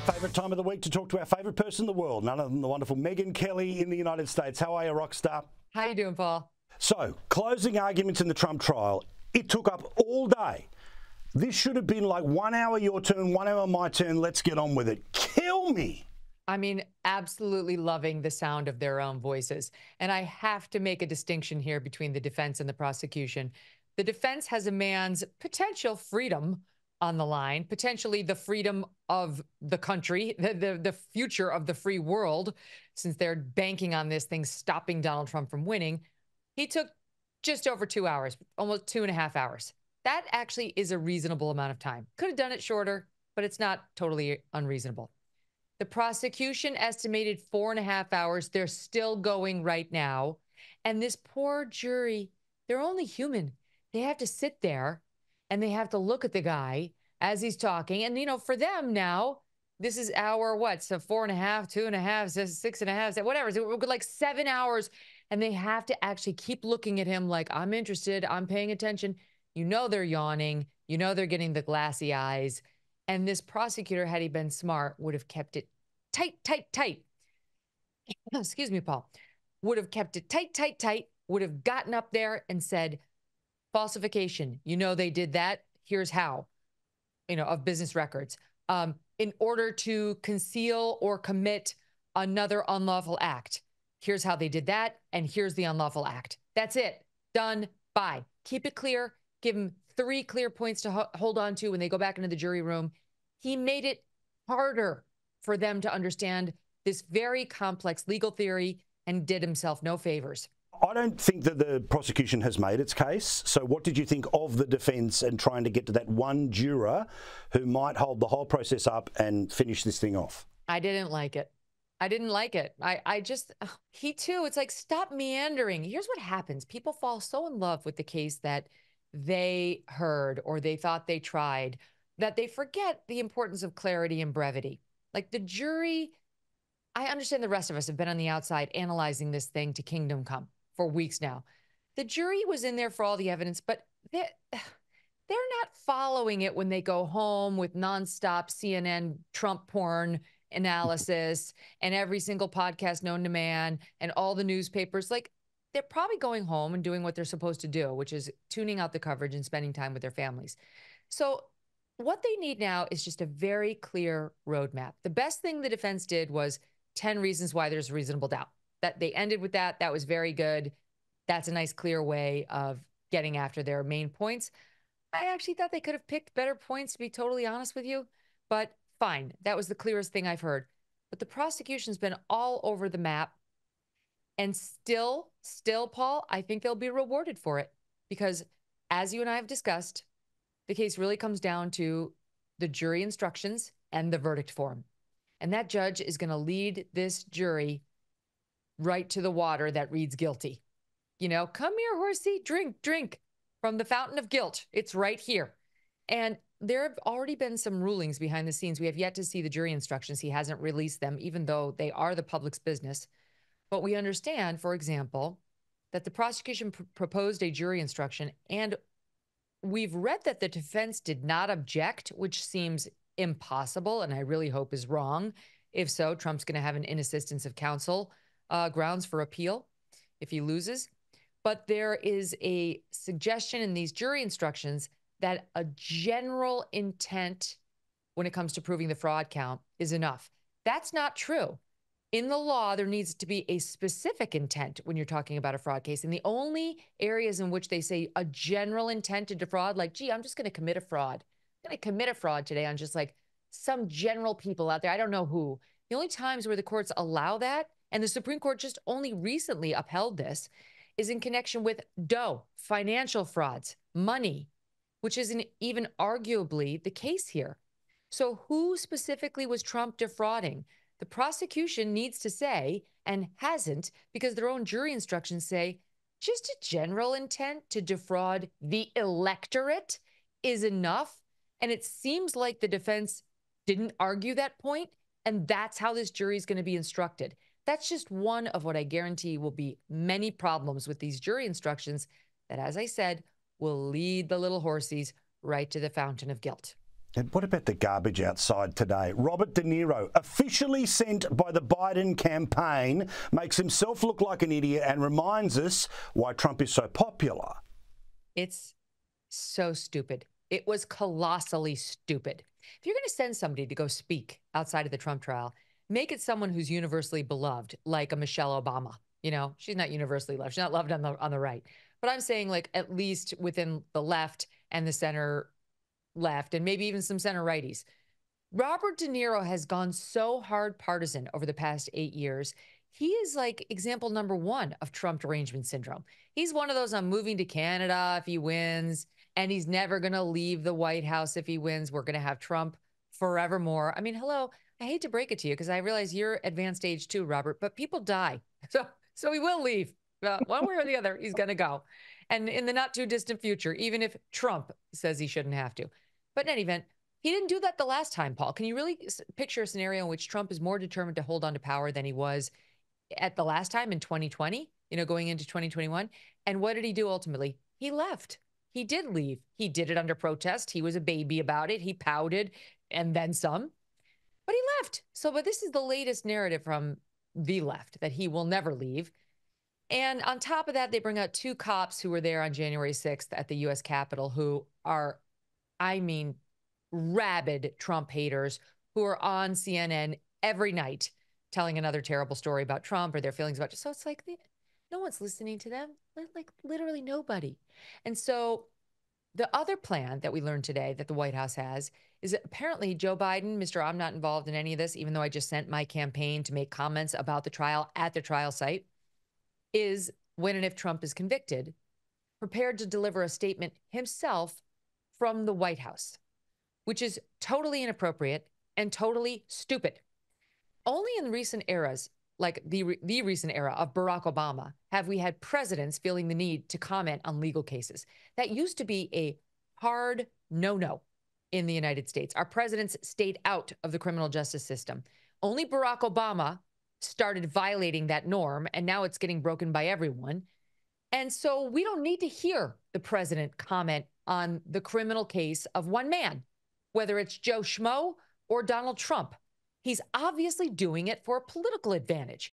Favourite time of the week to talk to our favourite person in the world, none other than the wonderful Megyn Kelly in the United States. How are you, rock star? How you doing, Paul? So, closing arguments in the Trump trial, it took up all day. This should have been like 1 hour your turn, 1 hour my turn, let's get on with it. Kill me. I mean, absolutely loving the sound of their own voices. And I have to make a distinction here between the defense and the prosecution. The defense has a man's potential freedom on the line, potentially the freedom of the country, the future of the free world, since they're banking on this thing stopping Donald Trump from winning. He took just over 2 hours, almost 2.5 hours. That actually is a reasonable amount of time. Could have done it shorter, but it's not totally unreasonable. The prosecution estimated 4.5 hours. They're still going right now. And this poor jury, they're only human. They have to sit there and they have to look at the guy as he's talking. And, you know, for them now, this is hour what? So 4.5, 2.5, 6.5, whatever. So like 7 hours. And they have to actually keep looking at him like, I'm interested. I'm paying attention. You know, they're yawning. You know, they're getting the glassy eyes. And this prosecutor, had he been smart, would have kept it tight, tight, tight. Excuse me, Paul. Would have kept it tight, tight, tight. Would have gotten up there and said, falsification. You know, they did that. Here's how, you know, of business records. In order to conceal or commit another unlawful act. Here's how they did that. And here's the unlawful act. That's it. Done. Bye. Keep it clear. Give them 3 clear points to hold on to when they go back into the jury room. He made it harder for them to understand this very complex legal theory and did himself no favors. I don't think that the prosecution has made its case. So what did you think of the defence and trying to get to that one juror who might hold the whole process up and finish this thing off? I didn't like it. I didn't like it. I just, he too, it's like, stop meandering. Here's what happens. People fall so in love with the case that they heard or they thought they tried that they forget the importance of clarity and brevity. Like the jury, I understand the rest of us have been on the outside analyzing this thing to kingdom come for weeks now. The jury was in there for all the evidence, but they're not following it when they go home with nonstop CNN Trump porn analysis and every single podcast known to man and all the newspapers. Like, they're probably going home and doing what they're supposed to do, which is tuning out the coverage and spending time with their families. So what they need now is just a very clear roadmap. The best thing the defense did was 10 reasons why there's reasonable doubt. That they ended with that. That was very good. That's a nice, clear way of getting after their main points. I actually thought they could have picked better points, to be totally honest with you, but fine. That was the clearest thing I've heard. But the prosecution's been all over the map. And still, Paul, I think they'll be rewarded for it. Because as you and I have discussed, the case really comes down to the jury instructions and the verdict form. And that judge is going to lead this jury right to the water that reads guilty. You know, come here, horsey, drink from the fountain of guilt. It's right here. And there have already been some rulings behind the scenes. We have yet to see the jury instructions. He hasn't released them, even though they are the public's business. But we understand, for example, that the prosecution proposed a jury instruction, and we've read that the defense did not object, which seems impossible, and I really hope is wrong. If so, Trump's going to have an inassistance of counsel grounds for appeal if he loses. But there is a suggestion in these jury instructions that a general intent when it comes to proving the fraud count is enough. That's not true. In the law, there needs to be a specific intent when you're talking about a fraud case. And the only areas in which they say a general intent to defraud, like, gee, I'm just going to commit a fraud. I'm going to commit a fraud today on just like some general people out there. I don't know who. The only times where the courts allow that, and the Supreme Court just only recently upheld this, is in connection with dough, financial frauds, money, which isn't even arguably the case here. So who specifically was Trump defrauding? The prosecution needs to say, and hasn't, because their own jury instructions say, just a general intent to defraud the electorate is enough. And it seems like the defense didn't argue that point, and that's how this jury is going to be instructed. That's just one of what I guarantee will be many problems with these jury instructions that, as I said, will lead the little horsies right to the fountain of guilt. And what about the garbage outside today? Robert De Niro, officially sent by the Biden campaign, makes himself look like an idiot and reminds us why Trump is so popular. It's so stupid. It was colossally stupid. If you're going to send somebody to go speak outside of the Trump trial, make it someone who's universally beloved, like a Michelle Obama. You know, she's not universally loved. She's not loved on the right. But I'm saying, like, at least within the left and the center left, and maybe even some center righties. Robert De Niro has gone so hard partisan over the past 8 years. He is like example number one of Trump derangement syndrome. He's one of those, I'm moving to Canada if he wins, and he's never going to leave the White House if he wins. We're going to have Trump forevermore. I mean, hello, I hate to break it to you because I realize you're advanced age too, Robert, but people die. So he will leave. One way or the other, he's going to go. And in the not too distant future, even if Trump says he shouldn't have to. But in any event, he didn't do that the last time, Paul. Can you really picture a scenario in which Trump is more determined to hold on to power than he was at the last time in 2020, going into 2021? And what did he do ultimately? He left. He did leave. He did it under protest. He was a baby about it. He pouted and then some, but he left. But this is the latest narrative from the left, that he will never leave. And on top of that, they bring out two cops who were there on January 6th at the U.S. Capitol who are, I mean, rabid Trump haters who are on CNN every night telling another terrible story about Trump or their feelings about it. So it's like no one's listening to them, like literally nobody. And so the other plan that we learned today that the White House has is that apparently Joe Biden, Mr. I'm not involved in any of this, even though I just sent my campaign to make comments about the trial at the trial site, is when and if Trump is convicted, prepared to deliver a statement himself from the White House, which is totally inappropriate and totally stupid. Only in recent eras, like the recent era of Barack Obama, have we had presidents feeling the need to comment on legal cases. That used to be a hard no-no in the United States. Our presidents stayed out of the criminal justice system. Only Barack Obama started violating that norm, and now it's getting broken by everyone. And so we don't need to hear the president comment on the criminal case of one man, whether it's Joe Schmo or Donald Trump. He's obviously doing it for a political advantage.